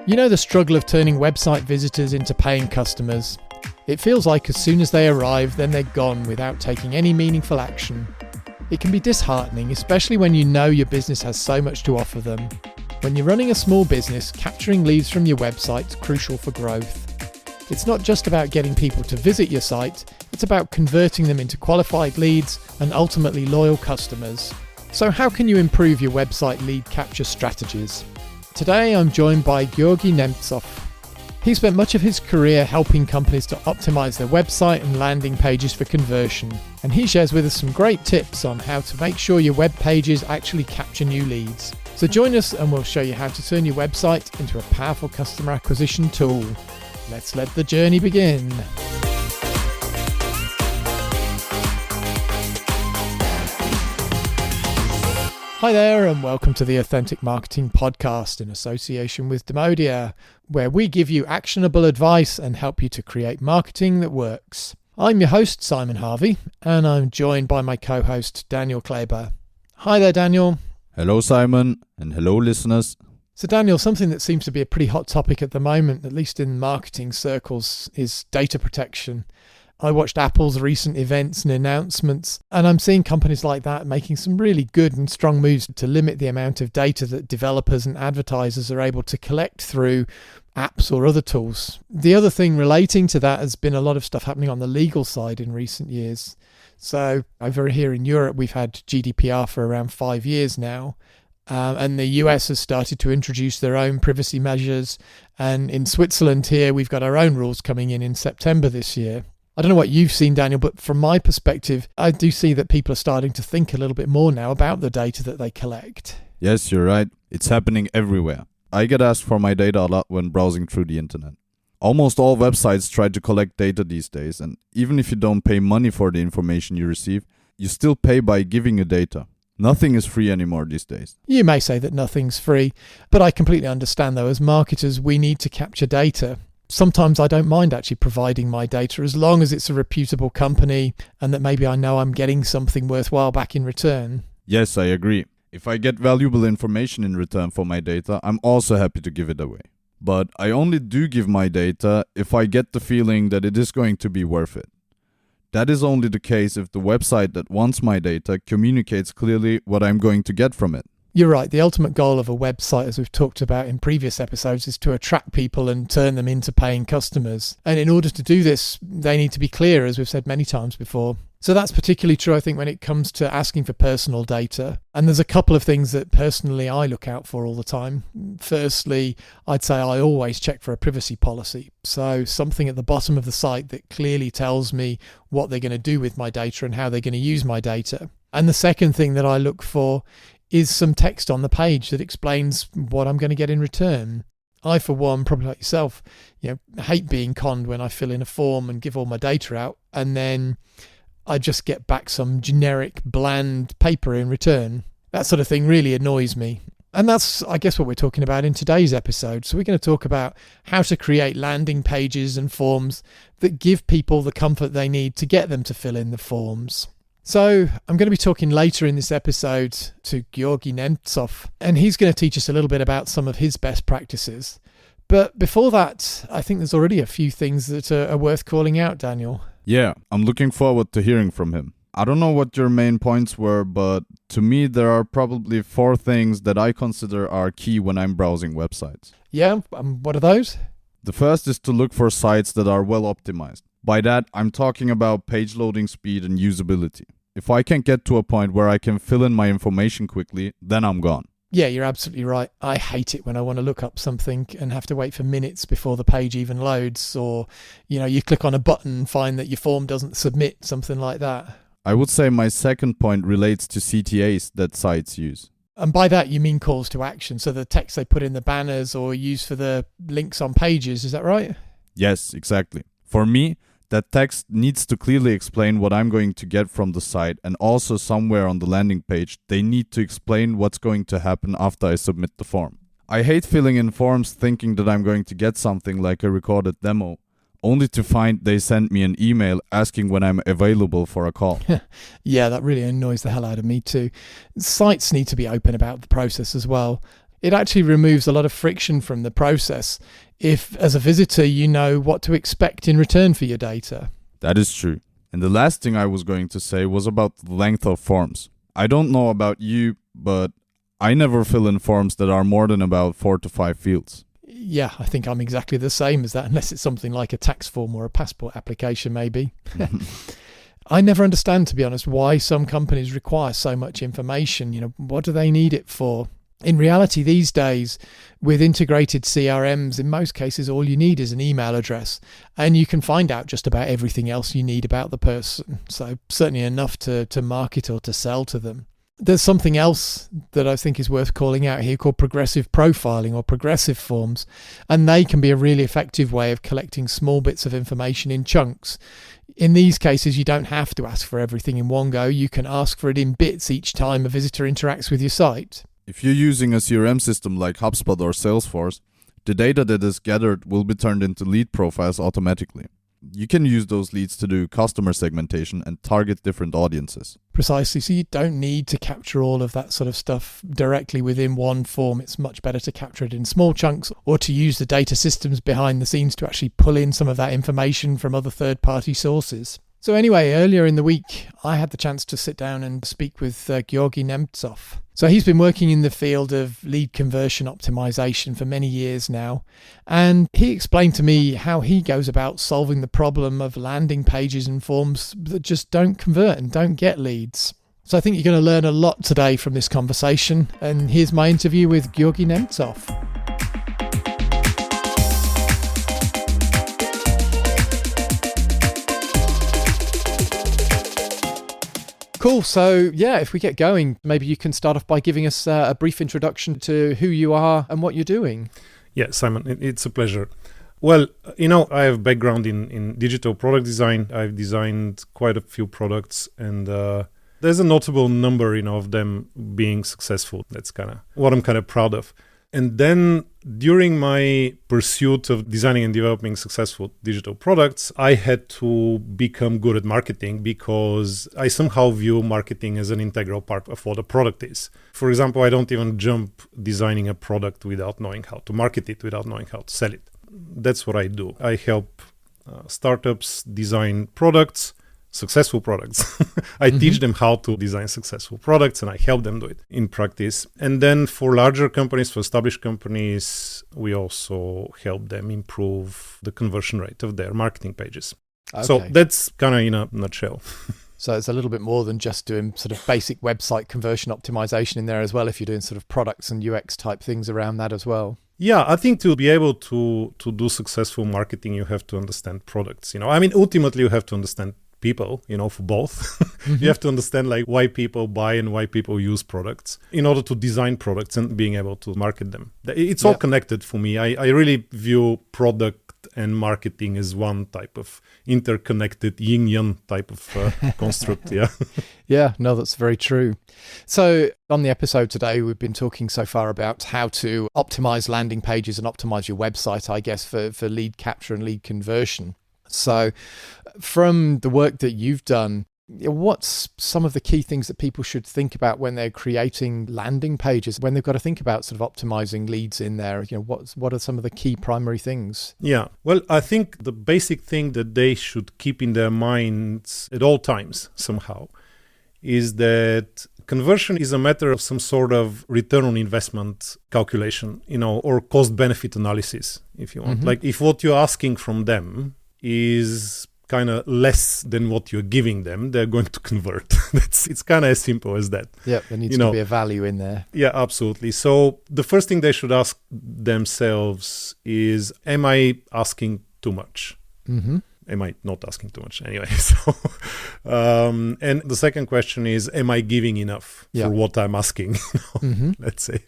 You know the struggle of turning website visitors into paying customers. It feels like as soon as they arrive, then they're gone without taking any meaningful action. It can be disheartening, especially when you know your business has so much to offer them. When you're running a small business, capturing leads from your website is crucial for growth. It's not just about getting people to visit your site, it's about converting them into qualified leads and ultimately loyal customers. So how can you improve your website lead capture strategies? Today I'm joined by Georgi Nemtsov. He spent much of his career helping companies to optimize their website and landing pages for conversion, and he shares with us some great tips on how to make sure your web pages actually capture new leads. So join us and we'll show you how to turn your website into a powerful customer acquisition tool. Let's let the journey begin. Hi there and welcome to the Authentic Marketing Podcast in association with Demodia, where we give you actionable advice and help you to create marketing that works. I'm your host, Simon Harvey, and I'm joined by my co-host, Daniel Kleber. Hi there, Daniel. Hello, Simon, and hello, listeners. So, Daniel, something that seems to be a pretty hot topic at the moment, at least in marketing circles, is data protection. I watched Apple's recent events and announcements, and I'm seeing companies like that making some really good and strong moves to limit the amount of data that developers and advertisers are able to collect through apps or other tools. The other thing relating to that has been a lot of stuff happening on the legal side in recent years. So over here in Europe, we've had GDPR for around 5 years now. And the US has started to introduce their own privacy measures. And in Switzerland here, we've got our own rules coming in September this year. I don't know what you've seen, Daniel, but from my perspective, I do see that people are starting to think a little bit more now about the data that they collect. Yes, you're right. It's happening everywhere. I get asked for my data a lot when browsing through the internet. Almost all websites try to collect data these days, and even if you don't pay money for the information you receive, you still pay by giving you data. Nothing is free anymore these days. You may say that nothing's free, but I completely understand, though, as marketers, we need to capture data. Sometimes I don't mind actually providing my data as long as it's a reputable company and that maybe I know I'm getting something worthwhile back in return. Yes, I agree. If I get valuable information in return for my data, I'm also happy to give it away. But I only do give my data if I get the feeling that it is going to be worth it. That is only the case if the website that wants my data communicates clearly what I'm going to get from it. You're right. The ultimate goal of a website, as we've talked about in previous episodes, is to attract people and turn them into paying customers. And in order to do this, they need to be clear, as we've said many times before. So that's particularly true, I think, when it comes to asking for personal data. And there's a couple of things that personally I look out for all the time. Firstly, I'd say I always check for a privacy policy. So something at the bottom of the site that clearly tells me what they're going to do with my data and how they're going to use my data. And the second thing that I look for is some text on the page that explains what I'm going to get in return. I, for one, probably like yourself, hate being conned when I fill in a form and give all my data out, and then I just get back some generic, bland paper in return. That sort of thing really annoys me. And that's, I guess, what we're talking about in today's episode. So we're going to talk about how to create landing pages and forms that give people the comfort they need to get them to fill in the forms. So I'm going to be talking later in this episode to Georgi Nemtsov, and he's going to teach us a little bit about some of his best practices. But before that, I think there's already a few things that are worth calling out, Daniel. Yeah, I'm looking forward to hearing from him. I don't know what your main points were, but to me there are probably 4 things that I consider are key when I'm browsing websites. Yeah, what are those? The first is to look for sites that are well optimized. By that, I'm talking about page loading speed and usability. If I can't get to a point where I can fill in my information quickly, then I'm gone. Yeah, you're absolutely right. I hate it when I want to look up something and have to wait for minutes before the page even loads, or, you click on a button and find that your form doesn't submit, something like that. I would say my second point relates to CTAs that sites use. And by that, you mean calls to action, so the text they put in the banners or use for the links on pages, is that right? Yes, exactly. For me, that text needs to clearly explain what I'm going to get from the site, and also somewhere on the landing page, they need to explain what's going to happen after I submit the form. I hate filling in forms thinking that I'm going to get something like a recorded demo, only to find they sent me an email asking when I'm available for a call. Yeah, that really annoys the hell out of me too. Sites need to be open about the process as well. it actually removes a lot of friction from the process if, as a visitor, you know what to expect in return for your data. That is true. And the last thing I was going to say was about the length of forms. I don't know about you, but I never fill in forms that are more than about 4 to 5 fields. Yeah, I think I'm exactly the same as that, unless it's something like a tax form or a passport application, maybe. I never understand, to be honest, why some companies require so much information. What do they need it for? In reality, these days, with integrated CRMs, in most cases, all you need is an email address, and you can find out just about everything else you need about the person. So certainly enough to market or to sell to them. There's something else that I think is worth calling out here called progressive profiling or progressive forms, and they can be a really effective way of collecting small bits of information in chunks. In these cases, you don't have to ask for everything in one go. You can ask for it in bits each time a visitor interacts with your site. If you're using a CRM system like HubSpot or Salesforce, the data that is gathered will be turned into lead profiles automatically. You can use those leads to do customer segmentation and target different audiences. Precisely. So you don't need to capture all of that sort of stuff directly within one form. It's much better to capture it in small chunks or to use the data systems behind the scenes to actually pull in some of that information from other third-party sources. So anyway, earlier in the week, I had the chance to sit down and speak with Georgy Nemtsov. So he's been working in the field of lead conversion optimization for many years now. And he explained to me how he goes about solving the problem of landing pages and forms that just don't convert and don't get leads. So I think you're going to learn a lot today from this conversation. And here's my interview with Georgy Nemtsov. Cool. So, if we get going, maybe you can start off by giving us a brief introduction to who you are and what you're doing. Yeah, Simon, it's a pleasure. Well, I have background in digital product design. I've designed quite a few products, and there's a notable number, of them being successful. That's kind of what I'm kind of proud of. And then during my pursuit of designing and developing successful digital products, I had to become good at marketing because I somehow view marketing as an integral part of what a product is. For example, I don't even jump designing a product without knowing how to market it, without knowing how to sell it. That's what I do. I help startups design products, successful products. I teach them how to design successful products, and I help them do it in practice. And then for larger companies, for established companies, we also help them improve the conversion rate of their marketing pages. Okay. So that's kind of in a nutshell. So it's a little bit more than just doing sort of basic website conversion optimization in there as well, if you're doing sort of products and UX type things around that as well. Yeah, I think to be able to do successful marketing, you have to understand products. Ultimately, you have to understand people, for both. You have to understand why people buy and why people use products in order to design products and being able to market them. It's all connected for me. I really view product and marketing as one type of interconnected yin-yang type of construct. Yeah, no, that's very true. So on the episode today, we've been talking so far about how to optimize landing pages and optimize your website, I guess, for lead capture and lead conversion. So from the work that you've done, what's some of the key things that people should think about when they're creating landing pages, when they've got to think about sort of optimizing leads in there? What are some of the key primary things? Yeah, well, I think the basic thing that they should keep in their minds at all times somehow is that conversion is a matter of some sort of return on investment calculation, or cost benefit analysis, if you want. Like if what you're asking from them is kind of less than what you're giving them, they're going to convert. It's kind of as simple as that. Yeah, there needs to be a value in there. Yeah, absolutely. So the first thing they should ask themselves is, am I asking too much? Am I not asking too much anyway? So, and the second question is, am I giving enough for what I'm asking? Let's say.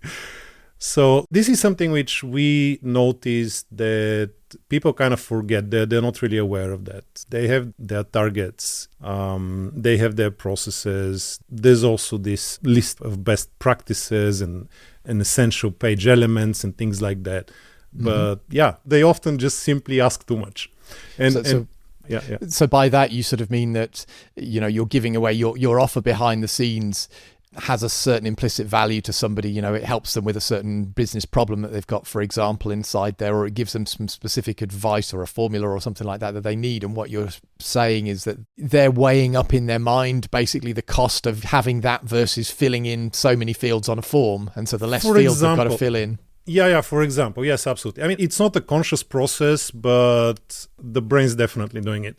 So this is something which we noticed that people kind of forget. They're not really aware of that. They have their targets. They have their processes. There's also this list of best practices and essential page elements and things like that. But they often just simply ask too much. So by that, you sort of mean that, you're giving away your offer behind the scenes has a certain implicit value to somebody. It helps them with a certain business problem that they've got, for example, inside there, or it gives them some specific advice or a formula or something like that they need. And what you're saying is that they're weighing up in their mind basically the cost of having that versus filling in so many fields on a form. And so the less fields they've got to fill in. Yeah, for example. Yes, absolutely. I mean, it's not a conscious process, but the brain's definitely doing it.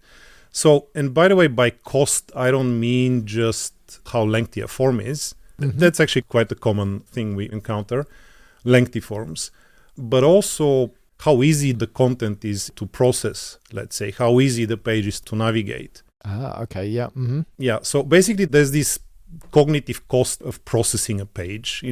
So, and by the way, by cost, I don't mean just how lengthy a form is. That's actually quite a common thing we encounter, lengthy forms, but also how easy the content is to process, let's say, how easy the page is to navigate. Okay, yeah. Yeah, so basically there's this cognitive cost of processing a page,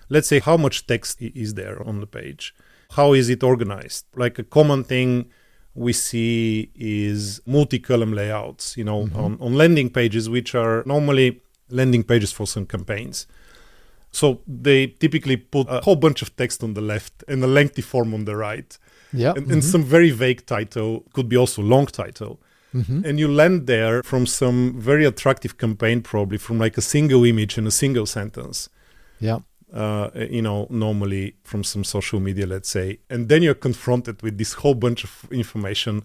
Let's say how much text is there on the page, how is it organized? Like a common thing we see is multi-column layouts, on landing pages, which are normally landing pages for some campaigns. So they typically put a whole bunch of text on the left and a lengthy form on the right. Yeah. And some very vague title, could be also long title. And you land there from some very attractive campaign, probably from like a single image and a single sentence. Yeah. Normally from some social media, let's say. And then you're confronted with this whole bunch of information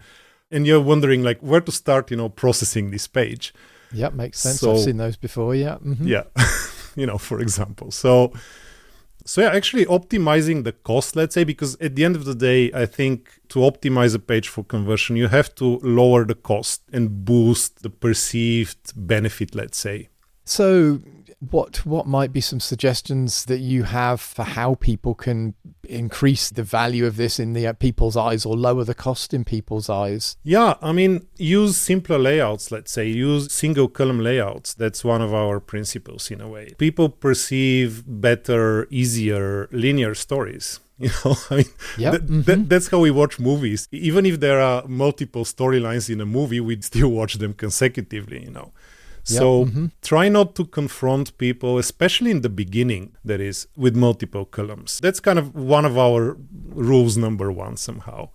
and you're wondering like where to start, processing this page. Yeah, makes sense. I've seen those before, yeah. Yeah, for example. So yeah, actually optimizing the cost, let's say, because at the end of the day, I think to optimize a page for conversion, you have to lower the cost and boost the perceived benefit, let's say. So what might be some suggestions that you have for how people can increase the value of this in the people's eyes or lower the cost in people's eyes? Yeah, I mean, use simpler layouts, let's say. Use single column layouts. That's one of our principles in a way. People perceive better, easier, linear stories. I mean, that's how we watch movies. Even if there are multiple storylines in a movie, we'd still watch them consecutively, So try not to confront people, especially in the beginning, that is, with multiple columns. That's kind of one of our rules, number one, somehow.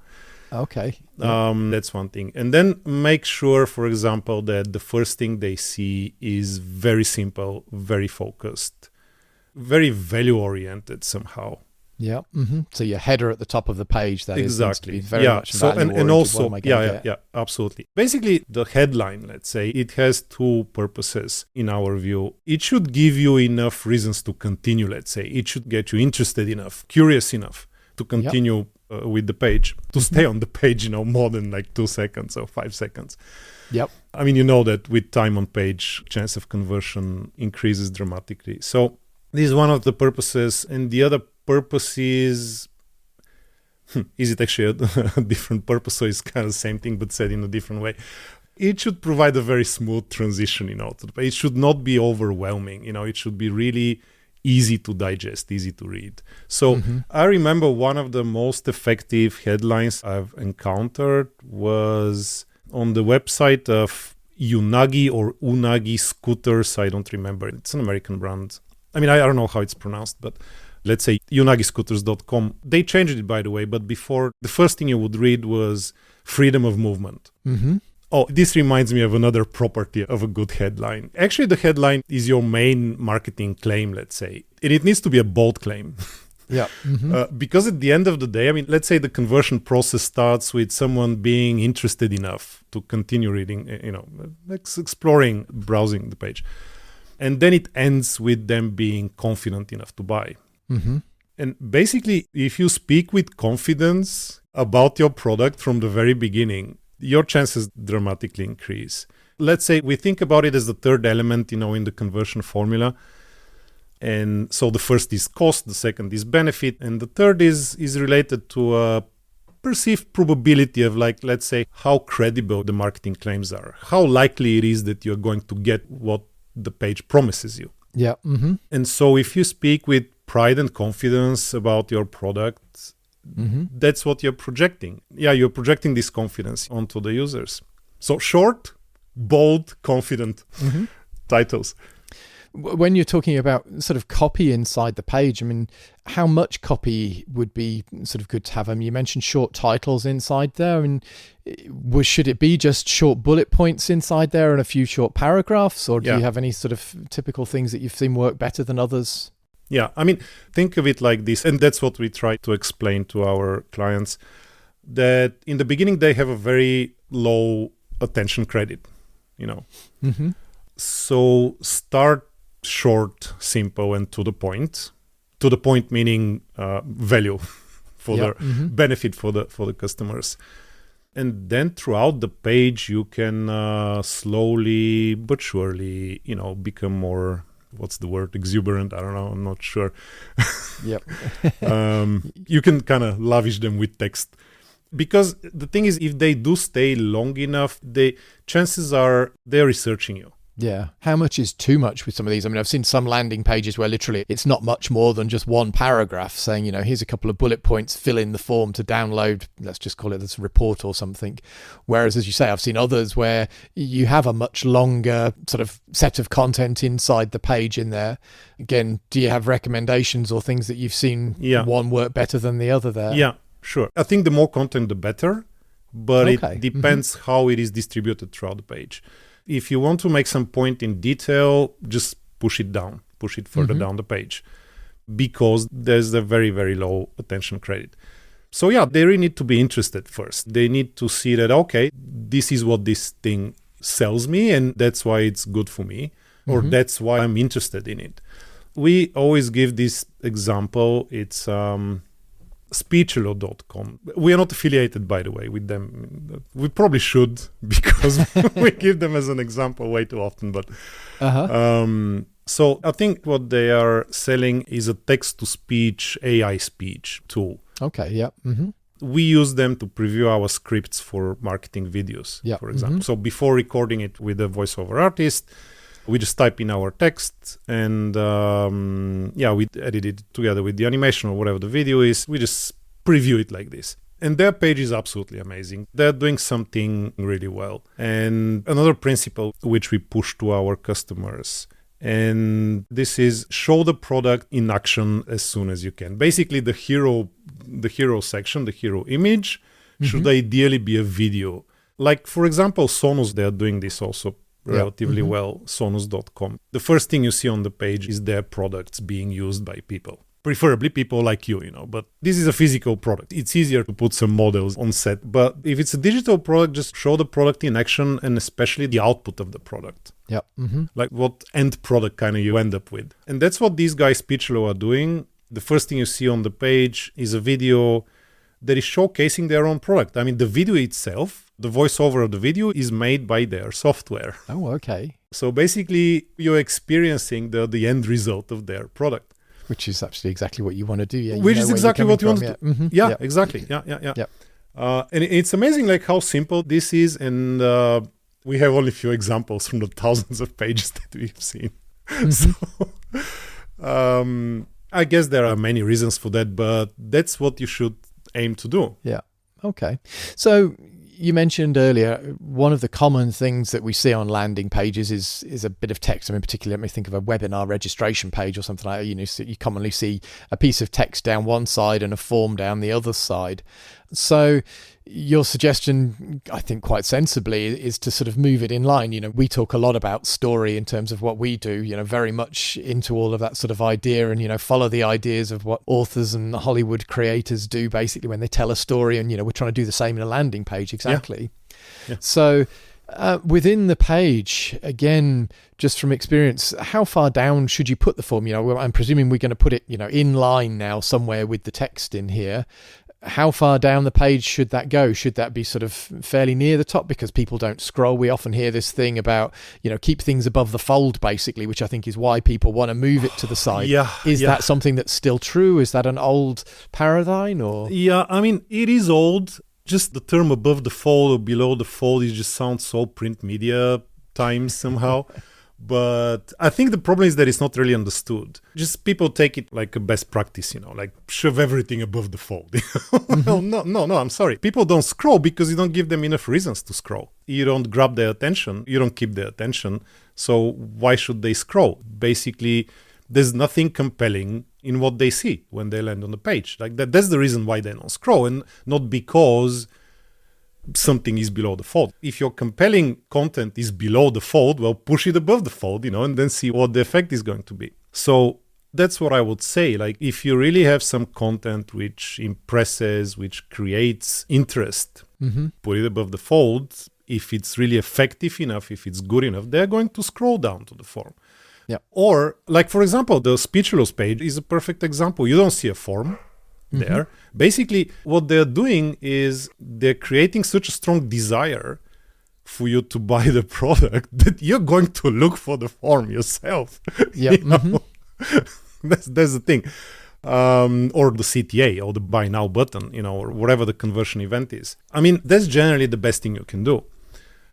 Okay. That's one thing. And then make sure, for example, that the first thing they see is very simple, very focused, very value-oriented somehow. Yeah. So your header at the top of the page, that exactly. is very much so and also yeah, absolutely. Basically, the headline, let's say, it has two purposes in our view. It should give you enough reasons to continue, let's say. It should get you interested enough, curious enough to continue with the page, to stay on the page, more than like 2 seconds or 5 seconds. Yep. I mean, that with time on page, chance of conversion increases dramatically. So this is one of the purposes, and the other purpose is it actually a different purpose, so it's kind of the same thing but said in a different way. It should provide a very smooth transition, to the page. It should not be overwhelming, it should be really easy to digest, easy to read. So I remember one of the most effective headlines I've encountered was on the website of Unagi or Unagi Scooters. I don't remember. It's an American brand. I mean, I don't know how it's pronounced, but let's say unagiscooters.com. They changed it, by the way, but before, the first thing you would read was freedom of movement. Oh, this reminds me of another property of a good headline. Actually, the headline is your main marketing claim, let's say. And it needs to be a bold claim. Yeah. Because at the end of the day, I mean, let's say the conversion process starts with someone being interested enough to continue reading, exploring, browsing the page. And then it ends with them being confident enough to buy. And basically, if you speak with confidence about your product from the very beginning, your chances dramatically increase. Let's say we think about it as the third element, in the conversion formula. And so the first is cost, the second is benefit, and the third is related to a perceived probability of, like, let's say, how credible the marketing claims are, how likely it is that you're going to get what the page promises you. Yeah. And so if you speak with pride and confidence about your product, that's what you're projecting. Yeah, you're projecting this confidence onto the users. So short, bold, confident titles. when you're talking about sort of copy inside the page, I mean, how much copy would be sort of good to have? I mean, you mentioned short titles inside there. I mean, should it be just short bullet points inside there and a few short paragraphs, or do you have any sort of typical things that you've seen work better than others? Yeah, I mean, think of it like this, and that's what we try to explain to our clients, that in the beginning they have a very low attention credit, Mm-hmm. So start short, simple, and to the point. To the point meaning value for the benefit for the customers. And then throughout the page, you can slowly but surely, become more, what's the word, exuberant? I don't know, I'm not sure. Yep. You can kind of lavish them with text. Because the thing is, if they do stay long enough, the chances are they're researching you. Yeah. How much is too much with some of these? I mean, I've seen some landing pages where literally it's not much more than just one paragraph saying, here's a couple of bullet points, fill in the form to download, let's just call it this report or something. Whereas, as you say, I've seen others where you have a much longer sort of set of content inside the page in there. Again, do you have recommendations or things that you've seen one work better than the other there? Yeah, sure. I think the more content, the better, but it depends how it is distributed throughout the page. If you want to make some point in detail, just push it further down the page, because there's a very, very low attention credit. So they really need to be interested first. They need to see that, okay, this is what this thing sells me, and that's why it's good for me, or that's why I'm interested in it. We always give this example. It's Speechelo.com. We are not affiliated, by the way, with them. We probably should, because we give them as an example way too often. But so I think what they are selling is a text-to-speech, AI speech tool. Okay, yeah. Mm-hmm. We use them to preview our scripts for marketing videos, for example. So before recording it with a voiceover artist, we just type in our text and we edit it together with the animation or whatever the video is. We just preview it like this. And their page is absolutely amazing. They're doing something really well. And another principle which we push to our customers, and this is show the product in action as soon as you can. Basically, the hero section, the hero image, should ideally be a video. Like, for example, Sonos, they're doing this also relatively well, Sonos.com. The first thing you see on the page is their products being used by people. Preferably people like you, but this is a physical product. It's easier to put some models on set. But if it's a digital product, just show the product in action, and especially the output of the product. Yep. Mm-hmm. Like what end product kind of you end up with. And that's what these guys, Speechelo, are doing. The first thing you see on the page is a video that is showcasing their own product. I mean, the video itself, the voiceover of the video is made by their software. Oh, okay. So basically, you're experiencing the end result of their product. Which is actually exactly what you want to do. Yeah, which is exactly what you want to do. Mm-hmm. Yeah, exactly. Yeah. And it's amazing like how simple this is. And we have only a few examples from the thousands of pages that we've seen. So I guess there are many reasons for that, but that's what you should aim to do. Yeah. Okay. So you mentioned earlier, one of the common things that we see on landing pages is a bit of text. I mean, particularly, let me think of a webinar registration page or something like that. So you commonly see a piece of text down one side and a form down the other side. So your suggestion, I think quite sensibly, is to sort of move it in line. We talk a lot about story in terms of what we do, very much into all of that sort of idea and, follow the ideas of what authors and Hollywood creators do basically when they tell a story. And, we're trying to do the same in a landing page. Exactly. Yeah. So within the page, again, just from experience, how far down should you put the form? I'm presuming we're going to put it, in line now somewhere with the text in here. How far down the page should that go? Should that be sort of fairly near the top because people don't scroll? We often hear this thing about, keep things above the fold, basically, which I think is why people want to move it to the side. Is that something that's still true? Is that an old paradigm or? Yeah, I mean, it is old. Just the term above the fold or below the fold, it just sounds so print media times somehow. But I think the problem is that it's not really understood. Just people take it like a best practice, like shove everything above the fold. No, I'm sorry. People don't scroll because you don't give them enough reasons to scroll. You don't grab their attention. You don't keep their attention. So why should they scroll? Basically, there's nothing compelling in what they see when they land on the page. Like that's the reason why they don't scroll, and not because something is below the fold. If your compelling content is below the fold, well, push it above the fold, and then see what the effect is going to be. So that's what I would say. Like, if you really have some content which impresses, which creates interest, put it above the fold. If it's really effective enough, if it's good enough, they're going to scroll down to the form. Yeah. Or, like, for example, the Speechless page is a perfect example. You don't see a form there. Basically, what they're doing is they're creating such a strong desire for you to buy the product that you're going to look for the form yourself. Yeah. That's the thing. Or the CTA or the buy now button, or whatever the conversion event is. I mean, that's generally the best thing you can do.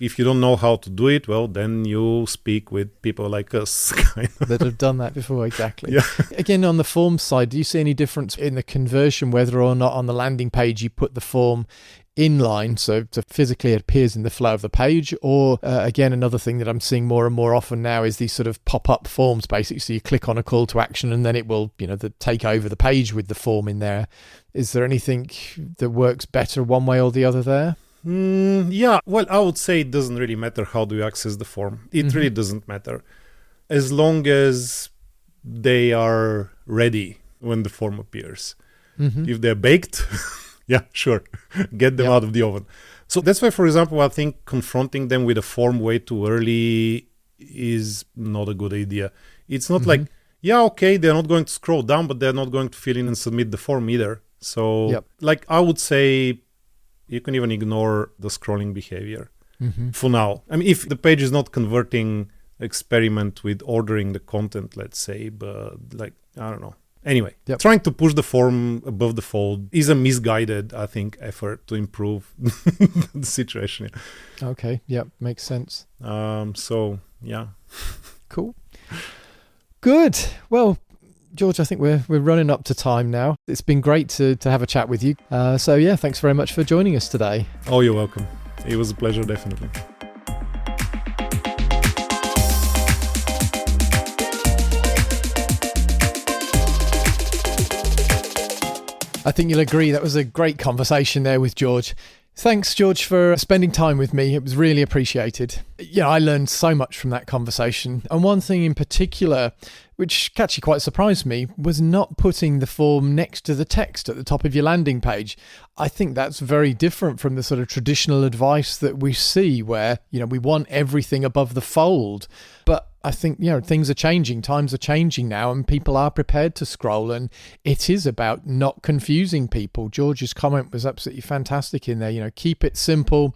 If you don't know how to do it, well, then you speak with people like us. That have done that before, exactly. Yeah. Again, on the form side, do you see any difference in the conversion, whether or not on the landing page you put the form inline, so physically it appears in the flow of the page, or again, another thing that I'm seeing more and more often now is these sort of pop-up forms, basically. So you click on a call to action and then it will, take over the page with the form in there. Is there anything that works better one way or the other there? Yeah, well, I would say it doesn't really matter how do you access the form. It really doesn't matter. As long as they are ready when the form appears. If they're baked, yeah, sure, get them out of the oven. So that's why, for example, I think confronting them with a form way too early is not a good idea. It's not like, yeah, okay, they're not going to scroll down, but they're not going to fill in and submit the form either. So, like, I would say you can even ignore the scrolling behavior for now. I mean, if the page is not converting, experiment with ordering the content, let's say, but like, I don't know. Anyway, trying to push the form above the fold is a misguided, I think, effort to improve the situation. Okay, makes sense. So, yeah. Cool. Good. Well, George, I think we're running up to time now. It's been great to have a chat with you. So yeah, thanks very much for joining us today. Oh, you're welcome. It was a pleasure, definitely. I think you'll agree that was a great conversation there with George. Thanks, George, for spending time with me. It was really appreciated. I learned so much from that conversation. And one thing in particular, which actually quite surprised me, was not putting the form next to the text at the top of your landing page. I think that's very different from the sort of traditional advice that we see where, we want everything above the fold. But I think, things are changing, times are changing now, and people are prepared to scroll, and it is about not confusing people. George's comment was absolutely fantastic in there. Keep it simple,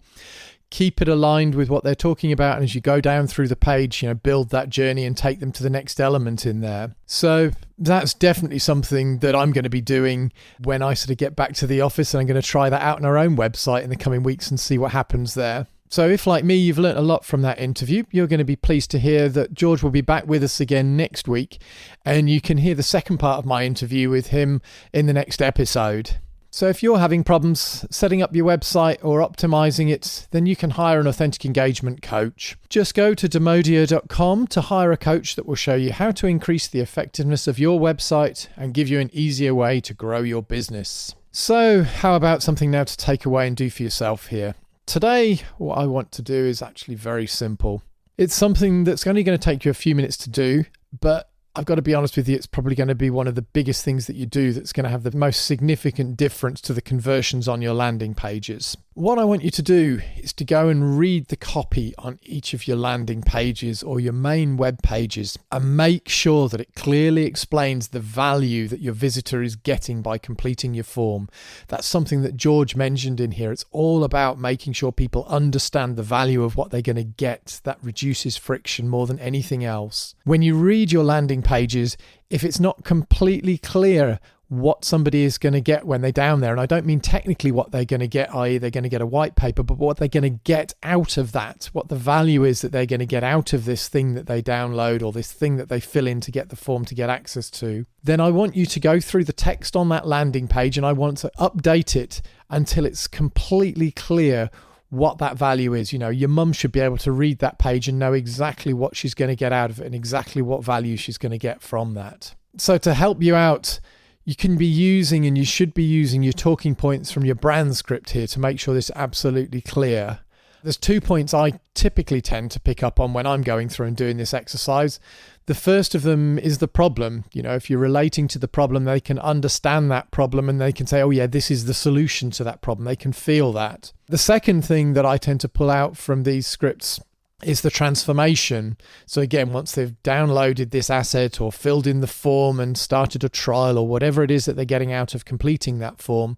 keep it aligned with what they're talking about, and as you go down through the page, build that journey and take them to the next element in there. So that's definitely something that I'm going to be doing when I sort of get back to the office, and I'm going to try that out on our own website in the coming weeks and see what happens there. So if, like me, you've learnt a lot from that interview, you're going to be pleased to hear that George will be back with us again next week, and you can hear the second part of my interview with him in the next episode. So if you're having problems setting up your website or optimizing it, then you can hire an authentic engagement coach. Just go to demodia.com to hire a coach that will show you how to increase the effectiveness of your website and give you an easier way to grow your business. So how about something now to take away and do for yourself here? Today, what I want to do is actually very simple. It's something that's only going to take you a few minutes to do, but I've got to be honest with you, it's probably going to be one of the biggest things that you do that's going to have the most significant difference to the conversions on your landing pages. What I want you to do is to go and read the copy on each of your landing pages or your main web pages and make sure that it clearly explains the value that your visitor is getting by completing your form. That's something that George mentioned in here. It's all about making sure people understand the value of what they're going to get. That reduces friction more than anything else. When you read your landing pages, if it's not completely clear what somebody is going to get when they're down there, and I don't mean technically what they're going to get, i.e. they're going to get a white paper, but what they're going to get out of that, what the value is that they're going to get out of this thing that they download or this thing that they fill in to get the form to get access to, then I want you to go through the text on that landing page and I want to update it until it's completely clear what that value is. Your mum should be able to read that page and know exactly what she's going to get out of it and exactly what value she's going to get from that. So to help you out, you can be using, and you should be using, your talking points from your brand script here to make sure this is absolutely clear. There's 2 points I typically tend to pick up on when I'm going through and doing this exercise. The first of them is the problem. If you're relating to the problem, they can understand that problem and they can say, oh yeah, this is the solution to that problem. They can feel that. The second thing that I tend to pull out from these scripts is the transformation. So again, once they've downloaded this asset or filled in the form and started a trial or whatever it is that they're getting out of completing that form,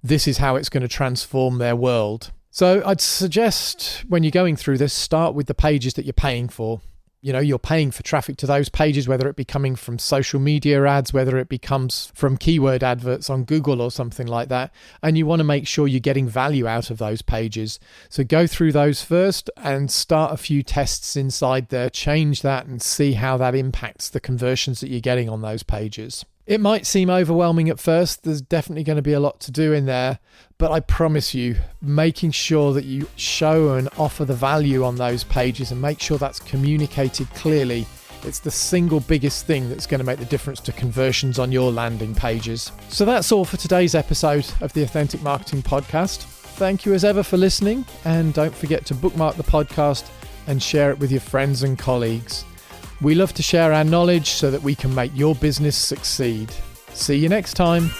this is how it's going to transform their world. So I'd suggest when you're going through this, start with the pages that you're paying for. You're paying for traffic to those pages, whether it be coming from social media ads, whether it becomes from keyword adverts on Google or something like that. And you want to make sure you're getting value out of those pages. So go through those first and start a few tests inside there, change that and see how that impacts the conversions that you're getting on those pages. It might seem overwhelming at first. There's definitely going to be a lot to do in there, but I promise you, making sure that you show and offer the value on those pages and make sure that's communicated clearly, it's the single biggest thing that's going to make the difference to conversions on your landing pages. So that's all for today's episode of the Authentic Marketing Podcast. Thank you as ever for listening, and don't forget to bookmark the podcast and share it with your friends and colleagues. We love to share our knowledge so that we can make your business succeed. See you next time.